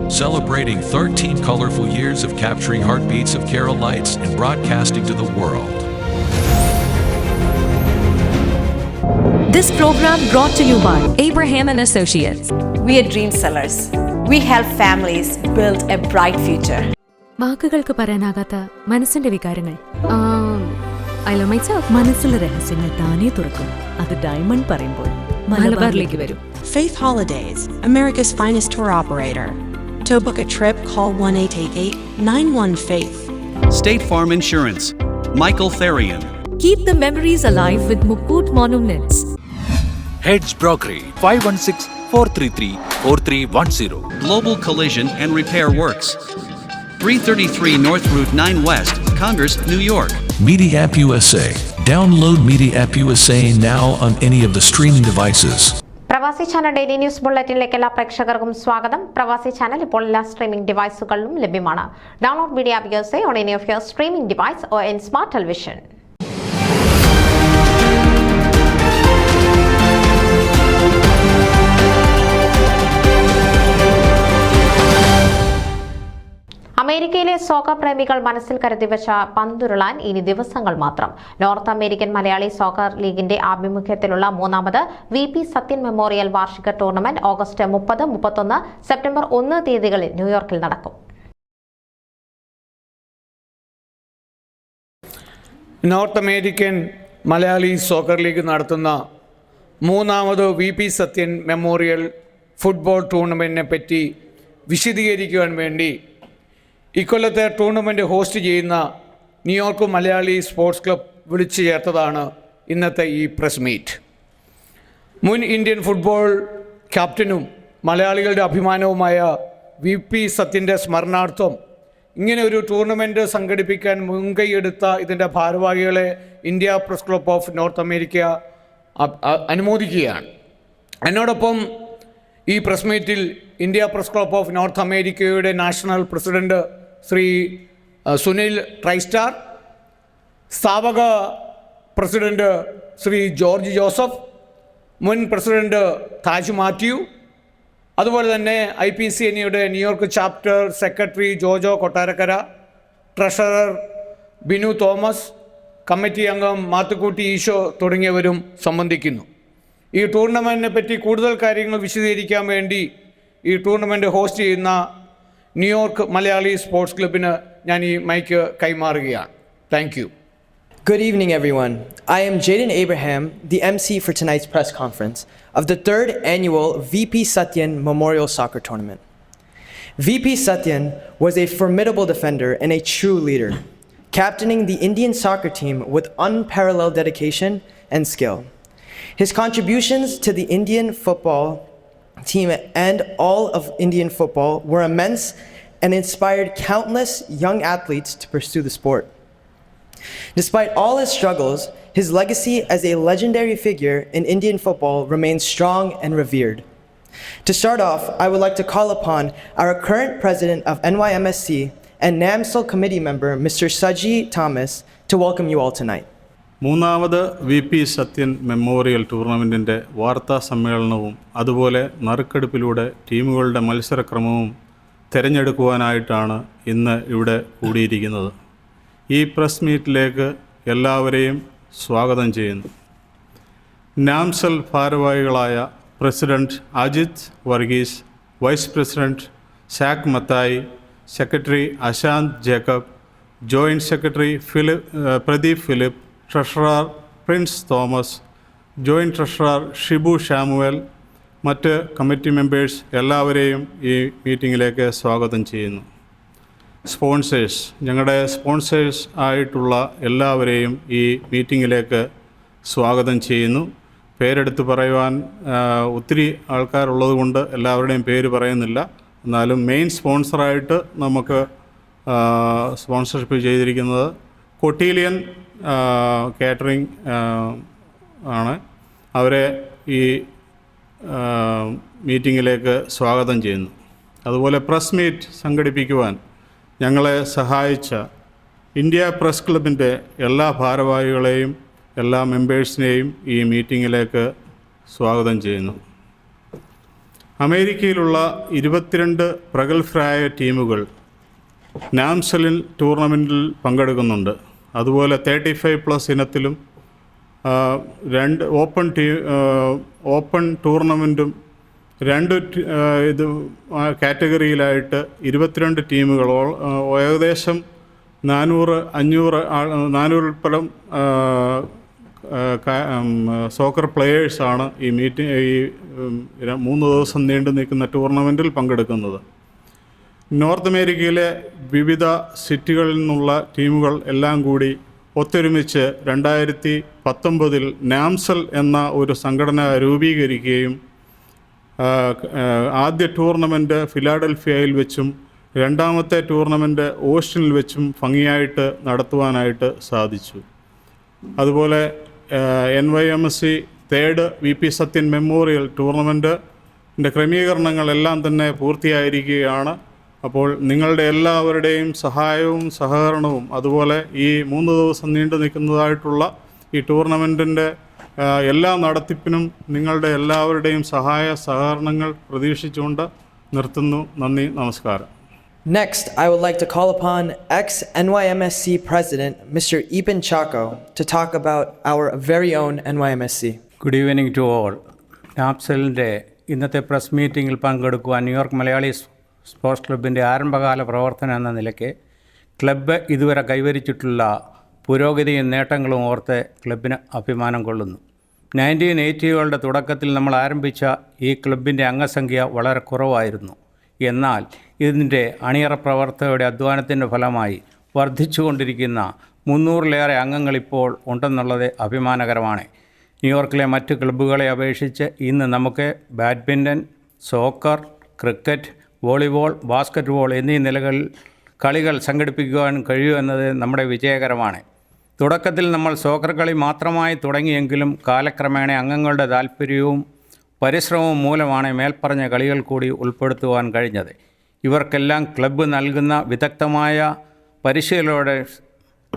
celebrating 13 colorful years of capturing heartbeats of Kerala lights and broadcasting to the world. This program brought to you by Abraham and Associates. We are dream sellers. We help families build a bright future. വാക്കുകൾക്ക് പറയാനാകാത്ത മനസ്സിന്റെ വികാരങ്ങൾ. I love myself. മനസ്സിലെ രഹസ്യങ്ങൾ താനേ തുറക്കും. അത് diamond പറയുമ്പോൾ മലബാറിലേക്ക് വരും. Faith Holidays, America's finest tour operator. To book a trip, call 1-888-91-FAITH. State Farm Insurance, Michael Therian. Keep the memories alive with Mukut Monuments. Heads Brokery 516-433-4310. Global Collision and Repair Works, 333 North Route 9 West, Congress, New York. Media App USA. Download Media App USA now on any of the streaming devices. പ്രവാസി channel daily news ബുള്ളറ്റിനിലേക്ക് എല്ലാ പ്രേക്ഷകർക്കും സ്വാഗതം. പ്രവാസി channel ഇപ്പോൾ എല്ലാ streaming ഡിവൈസുകളിലും ലഭ്യമാണ്. Download media app USA on any of your streaming device or in smart television. അമേരിക്കയിലെ soccer പ്രേമികൾ മനസ്സിൽ കരുതിവെച്ച പന്തുരുളാൻ ഇനി ദിവസങ്ങൾ മാത്രം. നോർത്ത് അമേരിക്കൻ മലയാളി സോക്കർ ലീഗിന്റെ ആഭിമുഖ്യത്തിലുള്ള മൂന്നാമത് VP സത്യൻ മെമ്മോറിയൽ വാർഷിക ടൂർണമെന്റ് ഓഗസ്റ്റ് 30, 31, സെപ്റ്റംബർ 1 തീയതികളിൽ ന്യൂയോർക്കിൽ നടക്കും. North American Malayali soccer league നടത്തുന്ന മൂന്നാമത് VP സത്യൻ മെമ്മോറിയൽ ഫുട്ബോൾ ടൂർണമെൻറ്റിനെ പറ്റി വിശദീകരിക്കുവാൻ വേണ്ടി ഇക്കൊല്ലത്തെ ടൂർണമെൻറ്റ് ഹോസ്റ്റ് ചെയ്യുന്ന ന്യൂയോർക്ക് മലയാളി സ്പോർട്സ് ക്ലബ് വിളിച്ചു ചേർത്തതാണ് ഇന്നത്തെ ഈ പ്രസ് മീറ്റ്. മുൻ ഇന്ത്യൻ ഫുട്ബോൾ ക്യാപ്റ്റനും മലയാളികളുടെ അഭിമാനവുമായ VP സത്യൻ്റെ സ്മരണാർത്ഥം ഇങ്ങനെ ഒരു ടൂർണമെൻറ്റ് സംഘടിപ്പിക്കാൻ മുൻകൈയെടുത്ത ഇതിൻ്റെ ഭാരവാഹികളെ India press club of North America അനുമോദിക്കുകയാണ്. എന്നോടൊപ്പം ഈ പ്രസ് മീറ്റിൽ India press club of North അമേരിക്കയുടെ national president Shri Sunil Tristar, സ്ഥാപക പ്രസിഡന്റ് ശ്രീ ജോർജ് ജോസഫ്, മുൻ പ്രസിഡന്റ് താജ് മാത്യു, അതുപോലെ തന്നെ IPCNയുടെ New York chapter secretary Jojo Kottarakkara, treasurer Binu Thomas, committee അംഗം മാത്തുക്കുട്ടി ഈശോ തുടങ്ങിയവരും സംബന്ധിക്കുന്നു. ഈ ടൂർണമെൻറ്റിനെ പറ്റി കൂടുതൽ കാര്യങ്ങൾ വിശദീകരിക്കാൻ വേണ്ടി ഈ ടൂർണമെൻറ്റ് ഹോസ്റ്റ് ചെയ്യുന്ന ന്യൂയോർക്ക് മലയാളി സ്പോർട്സ് ക്ലബിന് ഞാൻ ഈ മൈക്ക് കൈമാറുകയാണ്. Thank you. Good evening, everyone. I am Jaden Abraham, the MC for tonight's press conference of the 3rd annual VP Satyan Memorial Soccer Tournament. VP Satyan was a formidable defender and a true leader, captaining the Indian soccer team with unparalleled dedication and skill. His contributions to the Indian football team and all of Indian football were immense and inspired countless young athletes to pursue the sport. Despite all his struggles, his legacy as a legendary figure in Indian football remains strong and revered. To start off, I would like to call upon our current president of NYMSC and NAMSL committee member, Mr. Saji Thomas, to welcome you all tonight. മൂന്നാമത് VP Sathyan memorial ടൂർണമെൻറ്റിൻ്റെ വാർത്താ സമ്മേളനവും അതുപോലെ നറുക്കെടുപ്പിലൂടെ ടീമുകളുടെ മത്സരക്രമവും തിരഞ്ഞെടുക്കുവാനായിട്ടാണ് ഇന്ന് ഇവിടെ കൂടിയിരിക്കുന്നത്. ഈ press മീറ്റിലേക്ക് എല്ലാവരെയും സ്വാഗതം ചെയ്യുന്നു. നാംസൽ ഭാരവാഹികളായ president Ajith Varghese, vice president Zac Mathai, secretary Ashanth Jacob, joint secretary Pradeep Philip, treasurer Prince Thomas, joint treasurer Shibu Shamuel, മറ്റ് കമ്മിറ്റി മെമ്പേഴ്സ് എല്ലാവരെയും ഈ മീറ്റിങ്ങിലേക്ക് സ്വാഗതം ചെയ്യുന്നു. സ്പോൺസേഴ്സ്, ഞങ്ങളുടെ സ്പോൺസേഴ്സ് ആയിട്ടുള്ള എല്ലാവരെയും ഈ മീറ്റിങ്ങിലേക്ക് സ്വാഗതം ചെയ്യുന്നു. പേരെടുത്ത് പറയുവാൻ ഒത്തിരി ആൾക്കാരുള്ളത് കൊണ്ട് എല്ലാവരുടെയും പേര് പറയുന്നില്ല. എന്നാലും മെയിൻ സ്പോൺസറായിട്ട് നമുക്ക് സ്പോൺസർഷിപ്പ് ചെയ്തിരിക്കുന്നത് കൊട്ടീലിയൻ കാറ്ററിംഗ് ആണ്. അവരെ ഈ മീറ്റിങ്ങിലേക്ക് സ്വാഗതം ചെയ്യുന്നു. അതുപോലെ പ്രസ് മീറ്റ് സംഘടിപ്പിക്കുവാൻ ഞങ്ങളെ സഹായിച്ച ഇന്ത്യ പ്രസ് ക്ലബിൻ്റെ എല്ലാ ഭാരവാഹികളെയും എല്ലാ മെമ്പേഴ്സിനെയും ഈ മീറ്റിങ്ങിലേക്ക് സ്വാഗതം ചെയ്യുന്നു. അമേരിക്കയിലുള്ള 22 പ്രഗത്ഭരായ ടീമുകൾ നാംസലിൻ ടൂർണമെൻറ്റിൽ പങ്കെടുക്കുന്നുണ്ട്. അതുപോലെ 35+ ഇനത്തിലും ഓപ്പൺ ടൂർണമെൻറ്റും 2 കാറ്റഗറിയിലായിട്ട് 22 ടീമുകൾ ഏകദേശം 400 പരം സോക്കർ പ്ലെയേഴ്സാണ് ഈ 3 ദിവസം നീണ്ടു നിൽക്കുന്ന ടൂർണമെൻറ്റിൽ പങ്കെടുക്കുന്നത്. നോർത്ത് അമേരിക്കയിലെ വിവിധ സിറ്റികളിൽ നിന്നുള്ള ടീമുകൾ എല്ലാം കൂടി ഒത്തൊരുമിച്ച് 2019 നാംസൽ എന്ന ഒരു സംഘടന രൂപീകരിക്കുകയും ആദ്യ ടൂർണമെൻറ്റ് ഫിലാഡൽഫിയയിൽ വെച്ചും രണ്ടാമത്തെ ടൂർണമെൻറ്റ് ഓസ്റ്റിനിൽ വെച്ചും ഭംഗിയായിട്ട് നടത്തുവാനായിട്ട് സാധിച്ചു. അതുപോലെ NYMSC 3rd VP Sathyan memorial ടൂർണമെൻറ്റിൻ്റെ ക്രമീകരണങ്ങളെല്ലാം തന്നെ പൂർത്തിയായിരിക്കുകയാണ്. അപ്പോൾ നിങ്ങളുടെ എല്ലാവരുടെയും സഹായവും സഹകരണവും അതുപോലെ ഈ 3 ദിവസം നീണ്ടു നിൽക്കുന്നതായിട്ടുള്ള ഈ ടൂർണമെൻറ്റിൻ്റെ എല്ലാ നടത്തിപ്പിനും നിങ്ങളുടെ എല്ലാവരുടെയും സഹായ സഹകരണങ്ങൾ പ്രതീക്ഷിച്ചുകൊണ്ട് നിർത്തുന്നു. നന്ദി, നമസ്കാരം. Next, I would like to call upon ex-NYMSC President Mr. Epan Chaco to talk about our very own NYMSC. Good evening to all. നാപ്സലിൻ്റെ ഇന്നത്തെ പ്രസ് മീറ്റിങ്ങിൽ പങ്കെടുക്കുവാൻ ന്യൂയോർക്ക് മലയാളി സ്പോർട്സ് ക്ലബിൻ്റെ ആരംഭകാല പ്രവർത്തനം എന്ന നിലയ്ക്ക് ക്ലബ്ബ് ഇതുവരെ കൈവരിച്ചിട്ടുള്ള പുരോഗതിയും നേട്ടങ്ങളും ഓർത്ത് ക്ലബിന് അഭിമാനം കൊള്ളുന്നു. 1980കളുടെ തുടക്കത്തിൽ നമ്മൾ ആരംഭിച്ച ഈ ക്ലബിൻ്റെ അംഗസംഖ്യ വളരെ കുറവായിരുന്നു. എന്നാൽ ഇതിൻ്റെ അണിയറ പ്രവർത്തകരുടെ അധ്വാനത്തിൻ്റെ ഫലമായി വർദ്ധിച്ചുകൊണ്ടിരിക്കുന്ന 300-ലേറെ അംഗങ്ങളിപ്പോൾ ഉണ്ടെന്നുള്ളത് അഭിമാനകരമാണ്. ന്യൂയോർക്കിലെ മറ്റ് ക്ലബ്ബുകളെ അപേക്ഷിച്ച് ഇന്ന് നമുക്ക് badminton, soccer, cricket, volleyball, basketball എന്നീ നിലകളിൽ കളികൾ സംഘടിപ്പിക്കുവാൻ കഴിയുമെന്നത് നമ്മുടെ വിജയകരമാണ്. തുടക്കത്തിൽ നമ്മൾ സോക്കർ കളി മാത്രമായി തുടങ്ങിയെങ്കിലും കാലക്രമേണ അംഗങ്ങളുടെ താൽപ്പര്യവും പരിശ്രമവും മൂലമാണ് മേൽപ്പറഞ്ഞ കളികൾ കൂടി ഉൾപ്പെടുത്തുവാൻ കഴിഞ്ഞത്. ഇവർക്കെല്ലാം ക്ലബ്ബ് നൽകുന്ന വിദഗ്ധമായ പരിശീലനയോടെ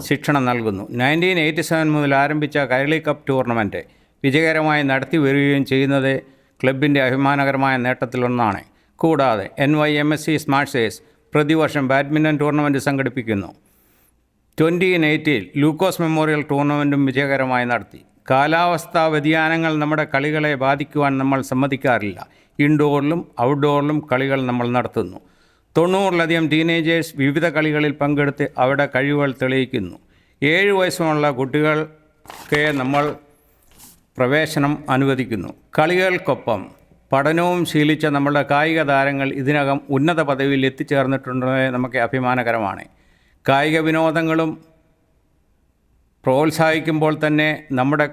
ശിക്ഷണം നൽകുന്നു. 1987 മുതൽ ആരംഭിച്ച കൈരളി കപ്പ് ടൂർണമെൻറ്റ് വിജയകരമായി നടത്തി വരികയും ചെയ്യുന്നത് ക്ലബിൻ്റെ അഭിമാനകരമായ നേട്ടത്തിലൊന്നാണ്. കൂടാതെ NYMSC സ്മാഷേഴ്സ് പ്രതിവർഷം ബാഡ്മിൻ്റൺ ടൂർണമെൻറ്റ് സംഘടിപ്പിക്കുന്നു. 2018 ലൂക്കോസ് മെമ്മോറിയൽ ടൂർണമെൻറ്റും വിജയകരമായി നടത്തി. കാലാവസ്ഥാ വ്യതിയാനങ്ങൾ നമ്മുടെ കളികളെ ബാധിക്കുവാൻ നമ്മൾ സമ്മതിക്കാറില്ല. ഇൻഡോറിലും ഔട്ട്ഡോറിലും കളികൾ നമ്മൾ നടത്തുന്നു. 90-ലധികം ടീനേജേഴ്സ് വിവിധ കളികളിൽ പങ്കെടുത്ത് അവരുടെ കഴിവുകൾ തെളിയിക്കുന്നു. 7 വയസ്സുമുള്ള കുട്ടികൾക്ക് നമ്മൾ പ്രവേശനം അനുവദിക്കുന്നു. കളികൾക്കൊപ്പം പഠനവും ശീലിച്ച നമ്മുടെ കായിക താരങ്ങൾ ഇതിനകം ഉന്നത പദവിയിൽ എത്തിച്ചേർന്നിട്ടുണ്ടെന്ന് നമുക്ക് അഭിമാനകരമാണ്. കായിക വിനോദങ്ങളും പ്രോത്സാഹിക്കുമ്പോൾ തന്നെ നമ്മുടെ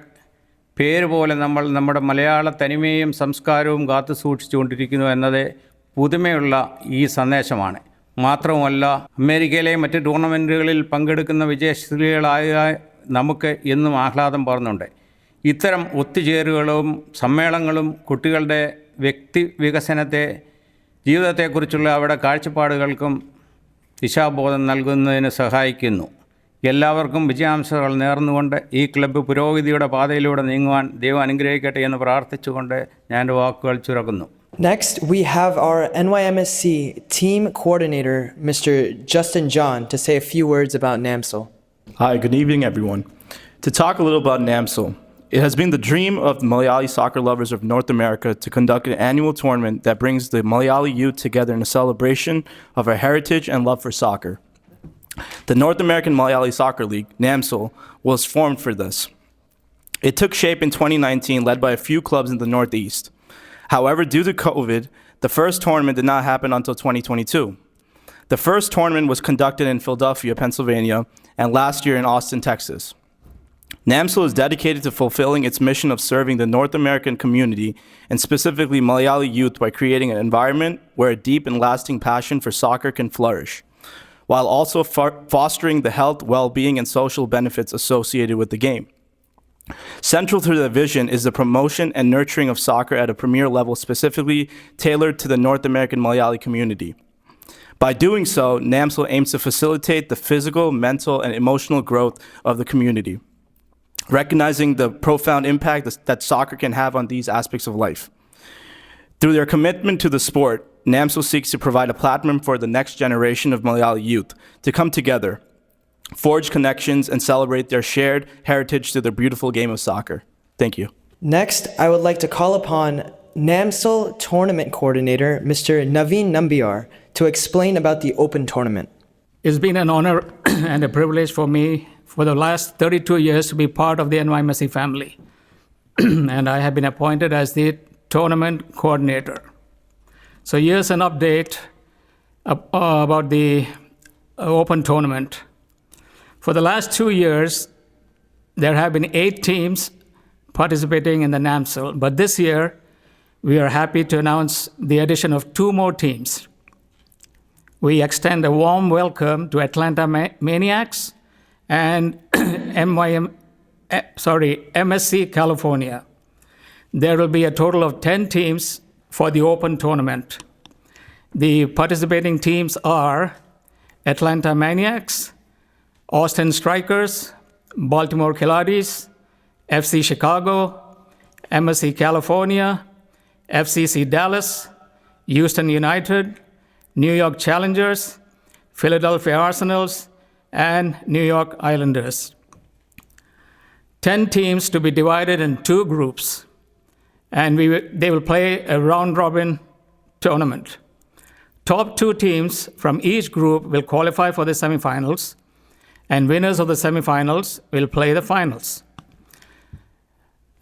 പേര് പോലെ നമ്മൾ നമ്മുടെ മലയാള തനിമയും സംസ്കാരവും കാത്തു സൂക്ഷിച്ചുകൊണ്ടിരിക്കുന്നു എന്നത് പുതുമയുള്ള ഈ സന്ദേശമാണ്. മാത്രവുമല്ല, അമേരിക്കയിലെ മറ്റ് ടൂർണമെൻറ്റുകളിൽ പങ്കെടുക്കുന്ന വിജയശ്രീകളായ നമുക്ക് എന്നും ആഹ്ലാദം പകർന്നുണ്ട്. ഇത്തരം ഒത്തുചേരുകളും സമ്മേളനങ്ങളും കുട്ടികളുടെ വ്യക്തി വികസനത്തെ, ജീവിതത്തെക്കുറിച്ചുള്ള അവരുടെ കാഴ്ചപ്പാടുകൾക്കും ദിശാബോധം നൽകുന്നതിന് സഹായിക്കുന്നു. എല്ലാവർക്കും വിജയാംശങ്ങൾ നേർന്നുകൊണ്ട് ഈ ക്ലബ്ബ് പുരോഗതിയുടെ പാതയിലൂടെ നീങ്ങുവാൻ ദൈവം അനുഗ്രഹിക്കട്ടെ എന്ന് പ്രാർത്ഥിച്ചുകൊണ്ട് ഞാൻ വാക്കുകൾ ചുരുക്കുന്നു. Next, we have our NYMSC team coordinator, Mr. Justin John, to say a few words about NAMSL. Hi, good evening, everyone. To talk a little about NAMSL, it has been the dream of the Malayali soccer lovers of North America to conduct an annual tournament that brings the Malayali youth together in a celebration of our heritage and love for soccer. The North American Malayali Soccer League, NAMSL, was formed for this. It took shape in 2019, led by a few clubs in the Northeast. However, due to COVID, the first tournament did not happen until 2022. The first tournament was conducted in Philadelphia, Pennsylvania, and last year in Austin, Texas. NAMSL is dedicated to fulfilling its mission of serving the North American community, and specifically Malayali youth, by creating an environment where a deep and lasting passion for soccer can flourish, while also fostering the health, well-being, and social benefits associated with the game. Central to the vision is the promotion and nurturing of soccer at a premier level, specifically tailored to the North American Malayali community. By doing so, NAMSL aims to facilitate the physical, mental, and emotional growth of the community, recognizing the profound impact that soccer can have on these aspects of life. Through their commitment to the sport, NAMSL seeks to provide a platform for the next generation of Malayali youth to come together, forge connections, and celebrate their shared heritage through the beautiful game of soccer. Thank you. Next, I would like to call upon NAMSL Tournament Coordinator, Mr. Naveen Nambiar, to explain about the Open Tournament. It's been an honor and a privilege for me for the last 32 years to be part of the NYMSC family. And I have been appointed as the tournament coordinator. So here's an update about the Open Tournament. For the last 2 years, there have been 8 teams participating in the NAMSL, but this year, we are happy to announce the addition of 2 more teams. We extend a warm welcome to Atlanta Maniacs and MSC California. There will be a total of 10 teams for the Open Tournament. The participating teams are Atlanta Maniacs, Austin Strikers, Baltimore Kiladis, FC Chicago, MSC California, FCC Dallas, Houston United, New York Challengers, Philadelphia Arsenals, and New York Islanders. 10 teams to be divided in 2 groups, and they will play a round-robin tournament. Top 2 teams from each group will qualify for the semifinals, and winners of the semifinals will play the finals.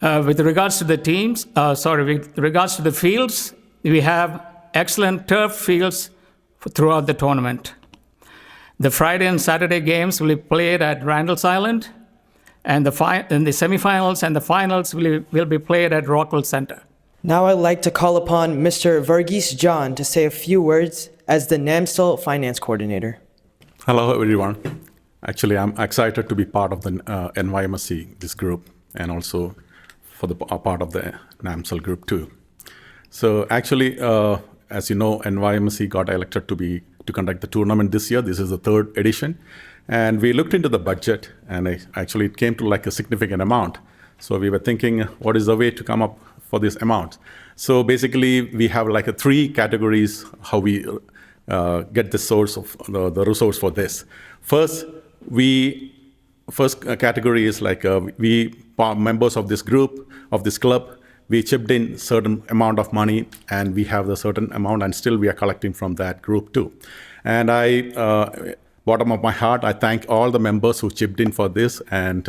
With regards to the fields, we have excellent turf fields throughout the tournament. The Friday and Saturday games will be played at Randall's Island, and the semifinals and the finals will be played at Rockwell Center. Now I'd like to call upon Mr. Varghese John to say a few words as the NAMSL Finance Coordinator. Hello, everyone. Actually, I'm excited to be part of the NYMSC, this group, and also for the part of the NAMSL group too. So actually, as you know, NYMSC got elected to conduct the tournament this year. This is the 3rd edition. And we looked into the budget, and actually it came to like a significant amount. So we were thinking, what is the way to come up for this amount? So basically, we have like 3 categories how we get the source of the resource for this. First category is like we members of this group, of this club, we chipped in certain amount of money, and we have the certain amount, and still we are collecting from that group too. And bottom of my heart, I thank all the members who chipped in for this, and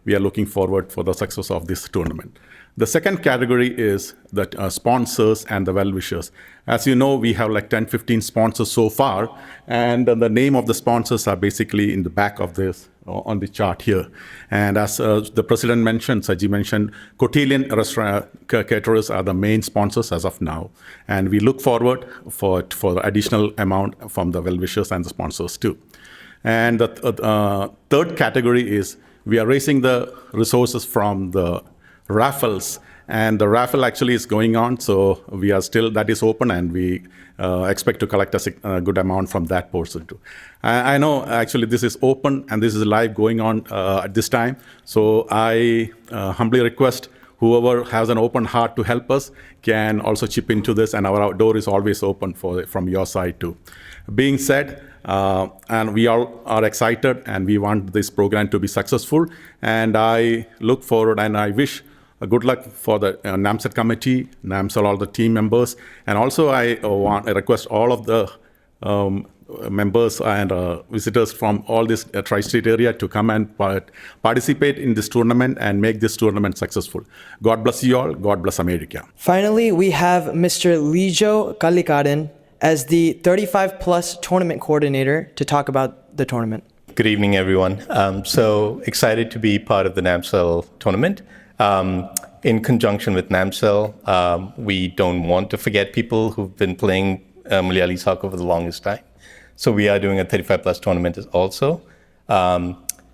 we are looking forward for the success of this tournament. The second category is the sponsors and the well-wishers. As you know, we have like 10-15 sponsors so far, and the name of the sponsors are basically in the back of this, on the chart here. And as the president mentioned, Saji mentioned, Cotillion Restaurant Caterers are the main sponsors as of now. And we look forward for the additional amount from the well-wishers and the sponsors too. And the third category is we are raising the resources from the raffles, and the raffle actually is going on, so we are still, that is open, and we expect to collect a good amount from that portion too. I know actually this is open and this is live going on at this time, so I humbly request whoever has an open heart to help us can also chip into this, and our door is always open from your side too. Being said, and we all are excited, and we want this program to be successful, and I look forward and I wish good luck for the NAMSL committee, NAMSL, all the team members, and also I request all of the members and visitors from all this tri-state area to come and participate in this tournament and make this tournament successful. God bless you all. God bless America. Finally, we have Mr. Lijo Kalikaran as the 35-plus tournament coordinator to talk about the tournament. Good evening, everyone. So excited to be part of the NAMSL tournament. In conjunction with NAMSL, we don't want to forget people who've been playing Malayali soccer for the longest time. So we are doing a 35-plus tournament also.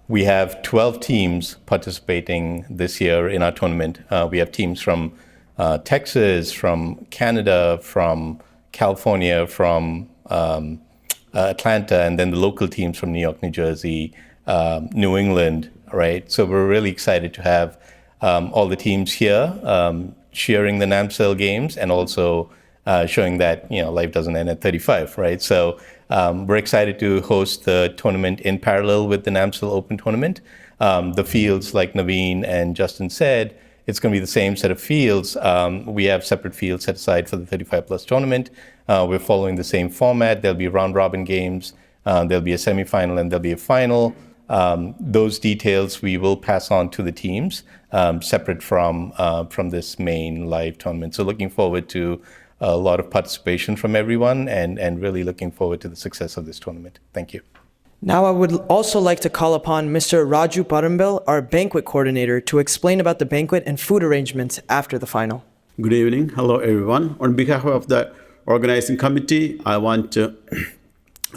We have 12 teams participating this year in our tournament. We have teams from Texas, from Canada, from California, from Atlanta, and then the local teams from New York, New Jersey, New England, right? So we're really excited to have all the teams here cheering the NAMCEL games and also showing that life doesn't end at 35, right? So we're excited to host the tournament in parallel with the NAMCEL Open Tournament. The fields, like Naveen and Justin said, it's going to be the same set of fields. We have separate fields set aside for the 35-plus tournament. We're following the same format. There'll be round-robin games. There'll be a semifinal and there'll be a final. Those details we will pass on to the teams, separate from this main live tournament. So looking forward to a lot of participation from everyone and really looking forward to the success of this tournament. Thank you. Now I would also like to call upon Mr. Raju Parambil, our banquet coordinator, to explain about the banquet and food arrangements after the final. Good evening. Hello, everyone. On behalf of the organizing committee, I want to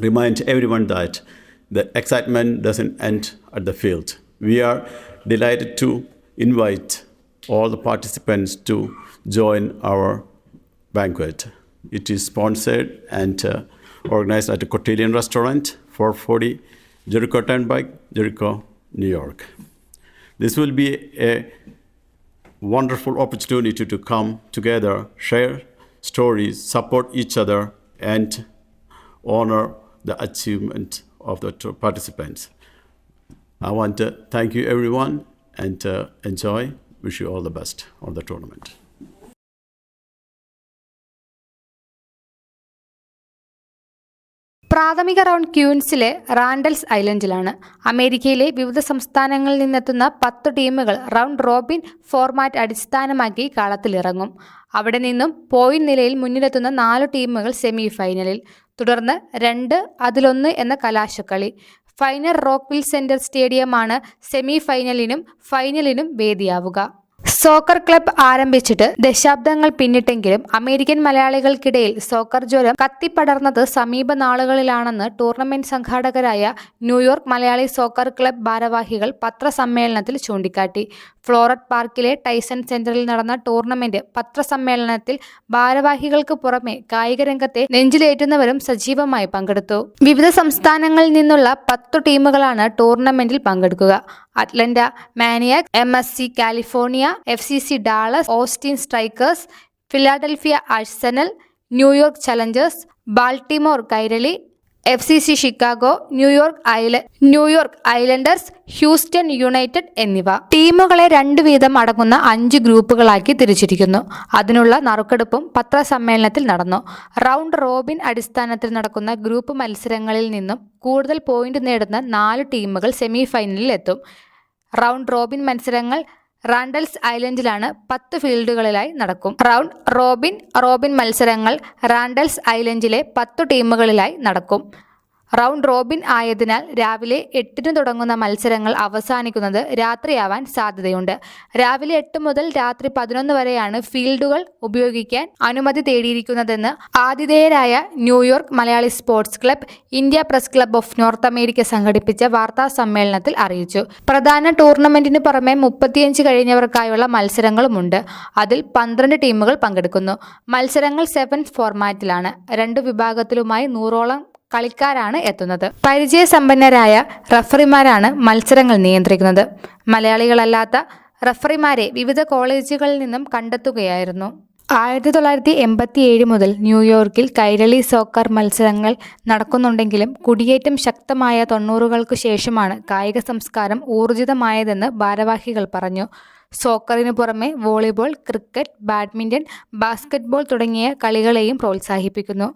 remind everyone that the excitement doesn't end at the field. We are delighted to invite all the participants to join our banquet. It is sponsored and organized at a Cotillion restaurant, 440 Jericho Turnpike, Jericho, New York. This will be a wonderful opportunity to come together, share stories, support each other, and honor the achievement of the participants. I want to thank you everyone and enjoy. Wish you all the best on the tournament. പ്രാഥമിക round ക്യൂൻസിലെ റാൻഡൽസ് ഐലൻഡിലാണ്. അമേരിക്കയിലെ വിവിധ സംസ്ഥാനങ്ങളിൽ നിന്നെത്തുന്ന 10 ടീമുകൾ round Robin format അടിസ്ഥാനമാക്കി കളത്തിലിറങ്ങും. അവിടെ നിന്നും point നിലയിൽ മുന്നിലെത്തുന്ന 4 ടീമുകൾ സെമി ഫൈനലിൽ, തുടർന്ന് 2-1 എന്ന കലാശക്കളി. ഫൈനൽ റോക്ക്വിൽ സെന്റർ സ്റ്റേഡിയമാണ് സെമി ഫൈനലിനും ഫൈനലിനും വേദിയാവുക. സോക്കർ ക്ലബ് ആരംഭിച്ചിട്ട് ദശാബ്ദങ്ങൾ പിന്നിട്ടെങ്കിലും അമേരിക്കൻ മലയാളികൾക്കിടയിൽ സോക്കർ ജ്വരം കത്തിപ്പടർന്നത് സമീപ നാളുകളിലാണെന്ന് ടൂർണമെന്റ് സംഘാടകരായ ന്യൂയോർക്ക് മലയാളി സോക്കർ ക്ലബ് ഭാരവാഹികൾ പത്രസമ്മേളനത്തിൽ ചൂണ്ടിക്കാട്ടി. ഫ്ലോററ്റ് പാർക്കിലെ ടൈസൺ സെന്ററിൽ നടന്ന ടൂർണമെന്റ് പത്രസമ്മേളനത്തിൽ ഭാരവാഹികൾക്ക് പുറമെ കായിക രംഗത്തെ നെഞ്ചിലേറ്റുന്നവരും സജീവമായി പങ്കെടുത്തു. വിവിധ സംസ്ഥാനങ്ങളിൽ നിന്നുള്ള 10 ടീമുകളാണ് ടൂർണമെന്റിൽ പങ്കെടുക്കുക. അറ്റ്ലന്റ മാനിയാക്സ്, MSC California, FCC Dallas, Austin strikers, Philadelphia Arsenal, New York Challengers, Baltimore Kairali, FCC Chicago, New York Islanders, Houston United എന്നിവ. ടീമുകളെ 2 വീതം അടങ്ങുന്ന 5 ഗ്രൂപ്പുകളാക്കി തിരിച്ചിരിക്കുന്നു. അതിനുള്ള നറുക്കെടുപ്പും പത്രസമ്മേളനത്തിൽ നടന്നു. റൗണ്ട് റോബിൻ അടിസ്ഥാനത്തിൽ നടക്കുന്ന ഗ്രൂപ്പ് മത്സരങ്ങളിൽ നിന്നും കൂടുതൽ പോയിന്റ് നേടുന്ന 4 ടീമുകൾ സെമി ഫൈനലിൽ എത്തും. റൗണ്ട് റോബിൻ മത്സരങ്ങൾ റാൻഡൽസ് ഐലൻഡിലാണ് 10 ഫീൽഡുകളിലായി നടക്കും. റൗണ്ട് റോബിൻ മത്സരങ്ങൾ റാൻഡൽസ് ഐലൻഡിലെ 10 ടീമുകളിലായി നടക്കും. റൗണ്ട് റോബിൻ ആയതിനാൽ രാവിലെ 8 തുടങ്ങുന്ന മത്സരങ്ങൾ അവസാനിക്കുന്നത് രാത്രിയാവാൻ സാധ്യതയുണ്ട്. രാവിലെ 8 മുതൽ രാത്രി 11 വരെയാണ് ഫീൽഡുകൾ ഉപയോഗിക്കാൻ അനുമതി തേടിയിരിക്കുന്നതെന്ന് ആതിഥേയരായ New York Malayali sports club, India press club of North America സംഘടിപ്പിച്ച വാർത്താ സമ്മേളനത്തിൽ അറിയിച്ചു. പ്രധാന ടൂർണമെന്റിന് പുറമെ 35 കഴിഞ്ഞവർക്കായുള്ള മത്സരങ്ങളുമുണ്ട്. അതിൽ 12 ടീമുകൾ പങ്കെടുക്കുന്നു. മത്സരങ്ങൾ 7 ഫോർമാറ്റിലാണ്. 2 വിഭാഗത്തിലുമായി 100ഓളം കളിക്കാരാണ് എത്തുന്നത്. പരിചയസമ്പന്നരായ റഫറിമാരാണ് മത്സരങ്ങൾ നിയന്ത്രിക്കുന്നത്. മലയാളികളല്ലാത്ത റഫറിമാരെ വിവിധ കോളേജുകളിൽ നിന്നും കണ്ടെത്തുകയായിരുന്നു. 1987 മുതൽ ന്യൂയോർക്കിൽ കൈരളി സോക്കർ മത്സരങ്ങൾ നടക്കുന്നുണ്ടെങ്കിലും കുടിയേറ്റം ശക്തമായ 90കൾക്കു ശേഷമാണ് കായിക സംസ്കാരം ഊർജിതമായതെന്ന് ഭാരവാഹികൾ പറഞ്ഞു. സോക്കറിനു പുറമെ വോളിബോൾ, ക്രിക്കറ്റ്, ബാഡ്മിൻ്റൺ, ബാസ്കറ്റ്ബോൾ തുടങ്ങിയ കളികളെയും പ്രോത്സാഹിപ്പിക്കുന്നു.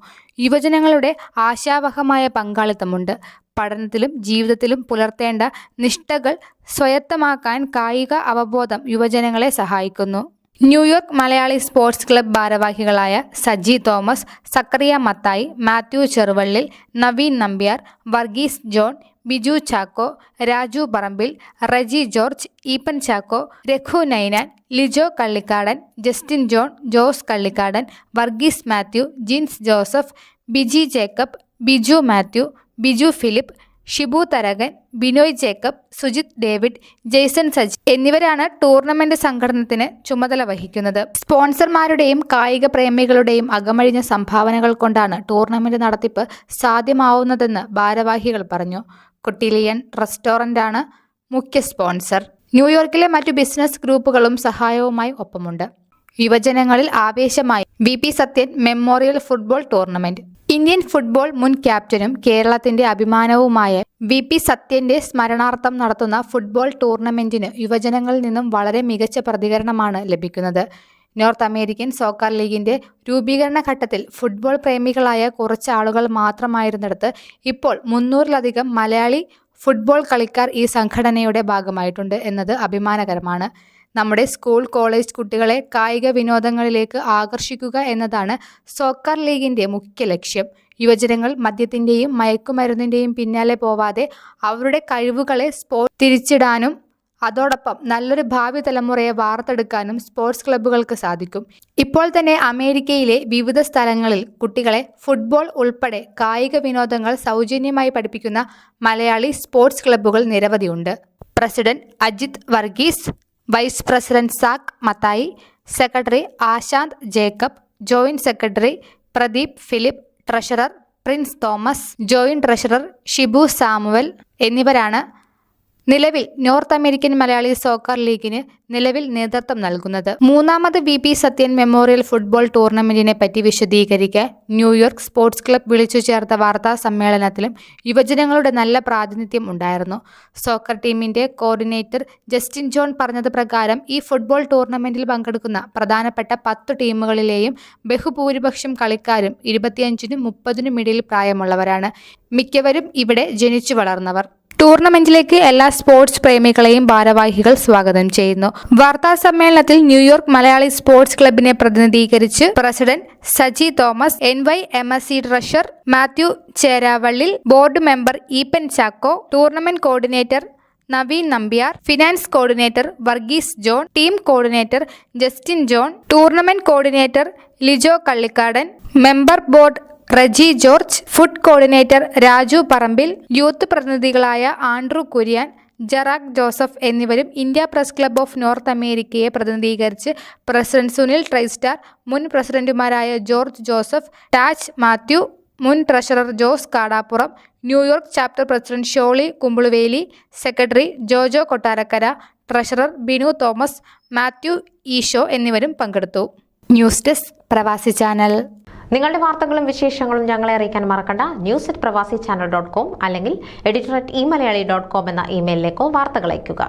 യുവജനങ്ങളുടെ ആശാവഹമായ പങ്കാളിത്തമുണ്ട്. പഠനത്തിലും ജീവിതത്തിലും പുലർത്തേണ്ട നിഷ്ഠകൾ സ്വായത്തമാക്കാൻ കായിക അവബോധം യുവജനങ്ങളെ സഹായിക്കുന്നു. ന്യൂയോർക്ക് മലയാളി സ്പോർട്സ് ക്ലബ് ഭാരവാഹികളായ സജി തോമസ്, സക്കറിയ മത്തായി, മാത്യു ചെറുവള്ളിൽ, നവീൻ നമ്പ്യാർ, വർഗീസ് ജോൺ, ബിജു ചാക്കോ, രാജു പറമ്പിൽ, റജി ജോർജ്, ഈപ്പൻ ചാക്കോ, രഘു നൈനാൻ, ലിജോ കള്ളിക്കാടൻ, ജസ്റ്റിൻ ജോൺ, ജോസ് കള്ളിക്കാടൻ, വർഗീസ് മാത്യു, ജിൻസ് ജോസഫ്, ബിജി ജേക്കബ്, ബിജു മാത്യു, ബിജു ഫിലിപ്പ്, ഷിബു തരകൻ, ബിനോയ് ജേക്കബ്, സുജിത് ഡേവിഡ്, ജെയ്സൺ സജി എന്നിവരാണ് ടൂർണമെന്റ് സംഘടനത്തിന് ചുമതല വഹിക്കുന്നത്. സ്പോൺസർമാരുടെയും കായിക പ്രേമികളുടെയും അകമഴിഞ്ഞ സംഭാവനകൾ കൊണ്ടാണ് ടൂർണമെന്റ് നടത്തിപ്പ് സാധ്യമാവുന്നതെന്ന് ഭാരവാഹികൾ പറഞ്ഞു. കൊട്ടിലിയൻ റെസ്റ്റോറൻ്റാണ് മുഖ്യ സ്പോൺസർ. ന്യൂയോർക്കിലെ മറ്റു ബിസിനസ് ഗ്രൂപ്പുകളും സഹായവുമായി ഒപ്പമുണ്ട്. യുവജനങ്ങളിൽ ആവേശമായി VP Sathyan memorial football tournament. Indian football മുൻ ക്യാപ്റ്റനും കേരളത്തിന്റെ അഭിമാനവുമായ VP സത്യന്റെ സ്മരണാർത്ഥം നടത്തുന്ന ഫുട്ബോൾ ടൂർണമെന്റിന് യുവജനങ്ങളിൽ നിന്നും വളരെ മികച്ച പ്രതികരണമാണ് ലഭിക്കുന്നത്. നോർത്ത് അമേരിക്കൻ സോക്കർ ലീഗിന്റെ രൂപീകരണ ഘട്ടത്തിൽ ഫുട്ബോൾ പ്രേമികളായ കുറച്ച് ആളുകൾ മാത്രമായിരുന്നിടത്ത് ഇപ്പോൾ 300-ലധികം മലയാളി ഫുട്ബോൾ കളിക്കാർ ഈ സംഘടനയുടെ ഭാഗമായിട്ടുണ്ട് എന്നത് അഭിമാനകരമാണ്. നമ്മുടെ സ്കൂൾ കോളേജ് കുട്ടികളെ കായിക വിനോദങ്ങളിലേക്ക് ആകർഷിക്കുക എന്നതാണ് സോക്കർ ലീഗിന്റെ മുഖ്യ ലക്ഷ്യം. യുവജനങ്ങൾ മദ്യത്തിന്റെയും മയക്കുമരുന്നിന്റെയും പിന്നാലെ പോവാതെ അവരുടെ കഴിവുകളെ സ്പോർട്സ് തിരിച്ചിടാനും അതോടൊപ്പം നല്ലൊരു ഭാവി തലമുറയെ വാർത്തെടുക്കാനും സ്പോർട്സ് ക്ലബ്ബുകൾക്ക് സാധിക്കും. ഇപ്പോൾ തന്നെ അമേരിക്കയിലെ വിവിധ സ്ഥലങ്ങളിൽ കുട്ടികളെ ഫുട്ബോൾ ഉൾപ്പെടെ കായിക വിനോദങ്ങൾ സൗജന്യമായി പഠിപ്പിക്കുന്ന മലയാളി സ്പോർട്സ് ക്ലബ്ബുകൾ നിരവധിയുണ്ട്. President Ajith Varghese, vice president Zac Mathai, secretary Ashanth Jacob, joint secretary Pradeep Philip, treasurer Prince Thomas, joint treasurer Shibu Samuel എന്നിവരാണ് നിലവിൽ നോർത്ത് അമേരിക്കൻ മലയാളി സോക്കർ ലീഗിന് നിലവിൽ നേതൃത്വം നൽകുന്നത്. മൂന്നാമത് VP സത്യൻ മെമ്മോറിയൽ ഫുട്ബോൾ ടൂർണമെന്റിനെ പറ്റി വിശദീകരിക്കാൻ ന്യൂയോർക്ക് സ്പോർട്സ് ക്ലബ് വിളിച്ചു ചേർത്ത വാർത്താ സമ്മേളനത്തിലും യുവജനങ്ങളുടെ നല്ല പ്രാതിനിധ്യം ഉണ്ടായിരുന്നു. സോക്കർ ടീമിന്റെ കോർഡിനേറ്റർ ജസ്റ്റിൻ ജോൺ പറഞ്ഞത് പ്രകാരം ഈ ഫുട്ബോൾ ടൂർണമെന്റിൽ പങ്കെടുക്കുന്ന പ്രധാനപ്പെട്ട 10 ടീമുകളിലെയും ബഹുഭൂരിപക്ഷം കളിക്കാരും 25-നും 30-നും ഇടയിൽ പ്രായമുള്ളവരാണ്. മിക്കവരും ഇവിടെ ജനിച്ചു വളർന്നവർ. ടൂർണമെന്റിലേക്ക് എല്ലാ സ്പോർട്സ് പ്രേമികളെയും ഭാരവാഹികൾ സ്വാഗതം ചെയ്യുന്നു. വാർത്താ സമ്മേളനത്തിൽ ന്യൂയോർക്ക് മലയാളി സ്പോർട്സ് ക്ലബിനെ പ്രതിനിധീകരിച്ച് president Saji Thomas, NYMSC treasurer Mathew Cheravallil, board member Eapen Chacko, tournament coordinator Naveen Nambiar, finance coordinator Varghese John, team coordinator Justin John, tournament coordinator Lijo Kallikadan, member board Reji George, food coordinator Raju Parambil, youth പ്രതിനിധികളായ ആൻഡ്രു കുര്യൻ, ജറാക് ജോസഫ് എന്നിവരും India press club of North അമേരിക്കയെ പ്രതിനിധീകരിച്ച് പ്രസിഡന്റ് സുനിൽ ട്രൈസ്റ്റാർ, മുൻ പ്രസിഡന്റുമാരായ ജോർജ് ജോസഫ്, ടാച്ച് മാത്യു, മുൻ treasurer Jose Kadapuram, New York chapter president Sholy Kumbiluveli, secretary Jojo Kottarakkara, treasurer Binu Thomas, Mathew Easo എന്നിവരും പങ്കെടുത്തു. News desk Pravasi channel. നിങ്ങളുടെ വാർത്തകളും വിശേഷങ്ങളും ഞങ്ങളെ അറിയിക്കാൻ മറക്കണ്ട. news@pravasichannel.com അല്ലെങ്കിൽ editor@eMalayali.com എന്ന ഇമെയിലിലേക്കോ വാർത്തകൾ അയയ്ക്കുക.